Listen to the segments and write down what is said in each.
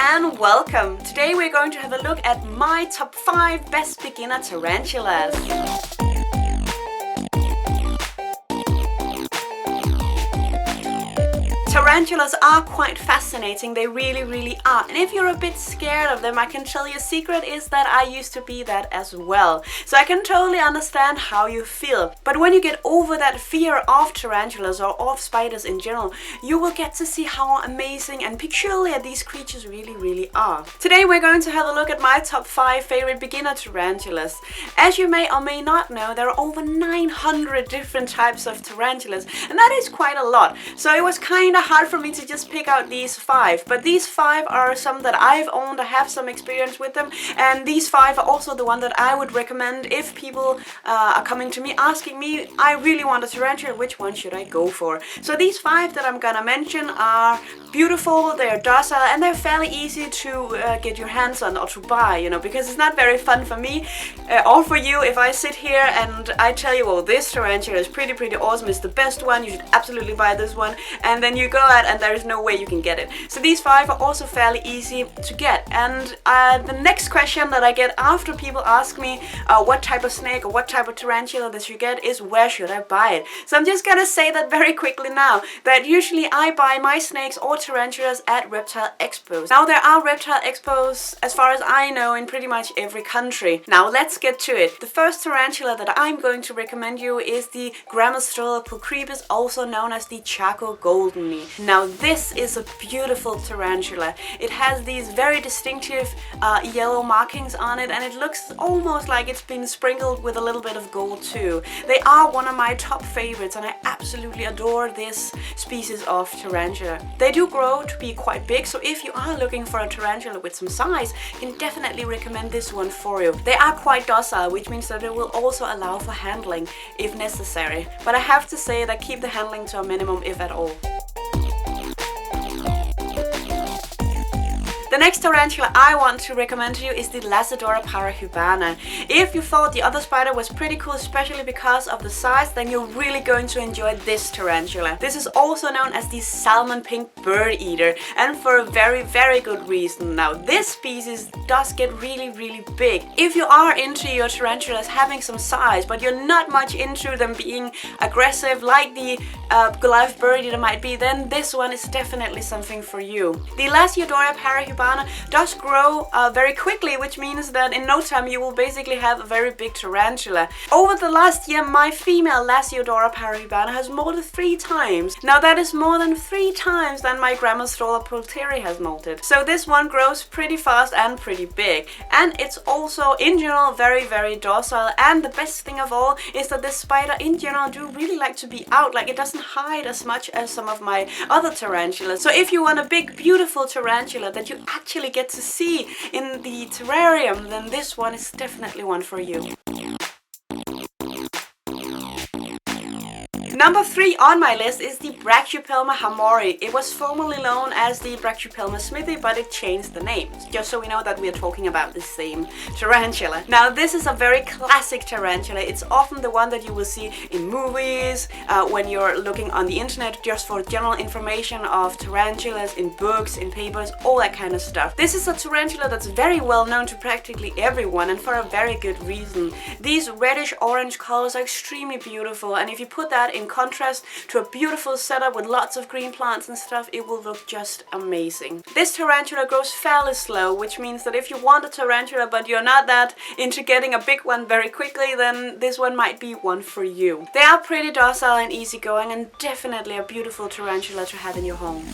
and welcome! Today we're going to have a look at my top 5 best beginner tarantulas. Tarantulas are quite fascinating, they really are, and if you're a bit scared of them, I can tell you a secret is that I used to be that as well. So I can totally understand how you feel. But when you get over that fear of tarantulas or of spiders in general, you will get to see how amazing and peculiar these creatures really are. Today we're going to have a look at my top 5 favorite beginner tarantulas. As you may or may not know, there are over 900 different types of tarantulas, and that is quite a lot. So it was kind of hard for me to just pick out these 5, but these 5 are some that I've owned. I have some experience with them, and these 5 are also the one that I would recommend if people are coming to me asking me, I really want a tarantula, which one should I go for? So these 5 that I'm gonna mention are beautiful, they're docile, and they're fairly easy to get your hands on or to buy, you know, because it's not very fun for me or for you if I sit here and I tell you, well, this tarantula is pretty awesome, it's the best one, you should absolutely buy this one, and then you go out and there is no way you can get it. So these 5 are also fairly easy to get. And the next question that I get after people ask me what type of snake or what type of tarantula that you get is, where should I buy it? So I'm just gonna say that very quickly now, that usually I buy my snakes or tarantulas at reptile expos. Now there are reptile expos, as far as I know, in pretty much every country. Now let's get to it. The first tarantula that I'm going to recommend you is the Brachypelma Hamari, also known as the Chaco Golden Knee. Now this is a beautiful tarantula. It has these very distinctive yellow markings on it, and it looks almost like it's been sprinkled with a little bit of gold too. They are one of my top favorites, and I absolutely adore this species of tarantula. They do grow to be quite big, so if you are looking for a tarantula with some size, I can definitely recommend this one for you. They are quite docile, which means that they will also allow for handling if necessary. But I have to say that keep the handling to a minimum if at all. The next tarantula I want to recommend to you is the Lacidora parahybana. If you thought the other spider was pretty cool, especially because of the size, then you're really going to enjoy this tarantula. This is also known as the salmon pink bird eater, and for a very good reason. Now this species does get really big. If you are into your tarantulas having some size, but you're not much into them being aggressive like the Goliath bird eater might be, then this one is definitely something for you. The Lacidora parahybana does grow very quickly, which means that in no time you will basically have a very big tarantula. Over the last year, my female Lacidora parahybana has molted 3 times. Now that is more than 3 times than my Brachypelma Hamari has molted. So this one grows pretty fast and pretty big. And it's also in general very docile, and the best thing of all is that this spider in general do really like to be out. Like, it doesn't hide as much as some of my other tarantulas. So if you want a big beautiful tarantula that you actually get to see in the terrarium, then this one is definitely one for you. Number 3 on my list is the Brachypelma Hamari. It was formerly known as the Brachypelma smithy, but it changed the name, just so we know that we are talking about the same tarantula. Now this is a very classic tarantula. It's often the one that you will see in movies, when you're looking on the internet just for general information of tarantulas, in books, in papers, all that kind of stuff. This is a tarantula that's very well known to practically everyone, and for a very good reason. These reddish orange colors are extremely beautiful, and if you put that in contrast to a beautiful setup with lots of green plants and stuff, it will look just amazing. This tarantula grows fairly slow, which means that if you want a tarantula but you're not that into getting a big one very quickly, then this one might be one for you. They are pretty docile and easygoing, and definitely a beautiful tarantula to have in your home.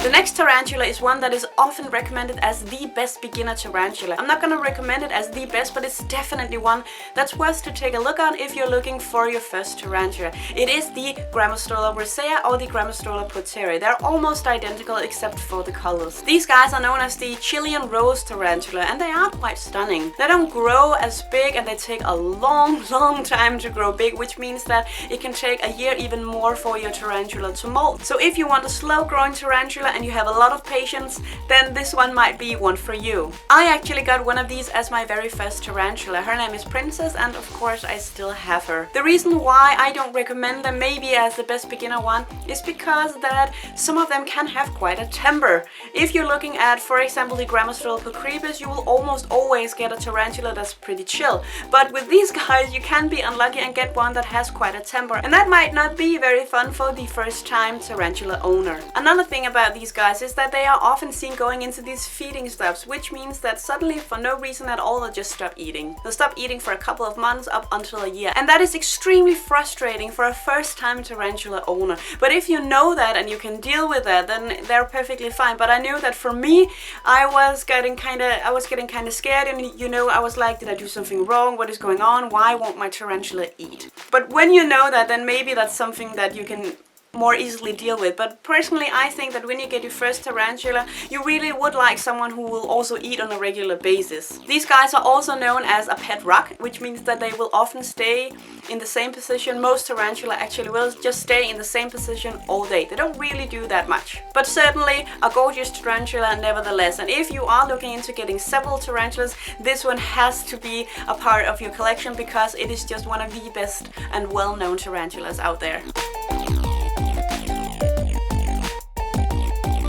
The next tarantula is one that is often recommended as the best beginner tarantula. I'm not gonna recommend it as the best, but it's definitely one that's worth to take a look on if you're looking for your first tarantula. It is the Grammostola rosea or the Grammostola poteri. They're almost identical except for the colors. These guys are known as the Chilean Rose tarantula, and they are quite stunning. They don't grow as big, and they take a long time to grow big, which means that it can take a year even more for your tarantula to molt. So if you want a slow growing tarantula and you have a lot of patience, then this one might be one for you. I actually got one of these as my very first tarantula. Her name is Princess, and of course I still have her. The reason why I don't recommend them maybe as the best beginner one is because that some of them can have quite a temper. If you're looking at, for example, the Grammostrel Pocrebus, you will almost always get a tarantula that's pretty chill. But with these guys, you can be unlucky and get one that has quite a temper, and that might not be very fun for the first time tarantula owner. Another thing about these guys is that they are often seen going into these feeding stops, which means that suddenly for no reason at all they'll just stop eating. They'll stop eating for a couple of months up until a year, and that is extremely frustrating for a first time tarantula owner. But if you know that and you can deal with that, then they're perfectly fine. But I knew that for me, I was getting kind of scared, and you know, I was like, did I do something wrong? What is going on? Why won't my tarantula eat? But when you know that, then maybe that's something that you can more easily deal with. But personally, I think that when you get your first tarantula, you really would like someone who will also eat on a regular basis. These guys are also known as a pet rock, which means that they will often stay in the same position. Most tarantula actually will just stay in the same position all day. They don't really do that much. But certainly a gorgeous tarantula nevertheless. And if you are looking into getting several tarantulas, this one has to be a part of your collection because it is just one of the best and well-known tarantulas out there.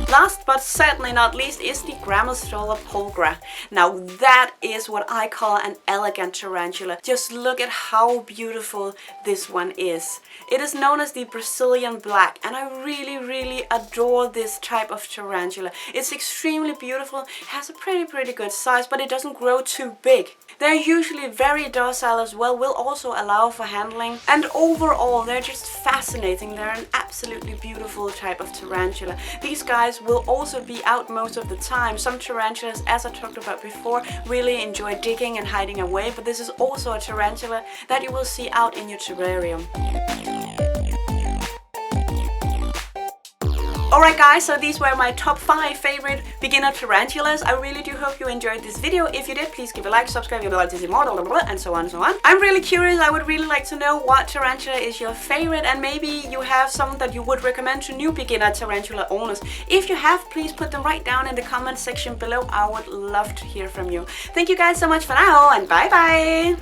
Last but certainly not least is the Grammostrel pulchra. Now that is what I call an elegant tarantula. Just look at how beautiful this one is. It is known as the Brazilian black, and I really adore this type of tarantula. It's extremely beautiful, has a pretty good size, but it doesn't grow too big. They're usually very docile as well, will also allow for handling, and overall they're just fascinating. They're an absolutely beautiful type of tarantula. These guys will also be out most of the time. Some tarantulas, as I talked about before, really enjoy digging and hiding away, but this is also a tarantula that you will see out in your terrarium. Alright guys, so these were my top 5 favorite beginner tarantulas. I really do hope you enjoyed this video. If you did, please give a like, subscribe if you would like to see more, and so on and so on. I'm really curious. I would really like to know what tarantula is your favorite, and maybe you have some that you would recommend to new beginner tarantula owners. If you have, please put them right down in the comment section below. I would love to hear from you. Thank you guys so much for now, and bye bye!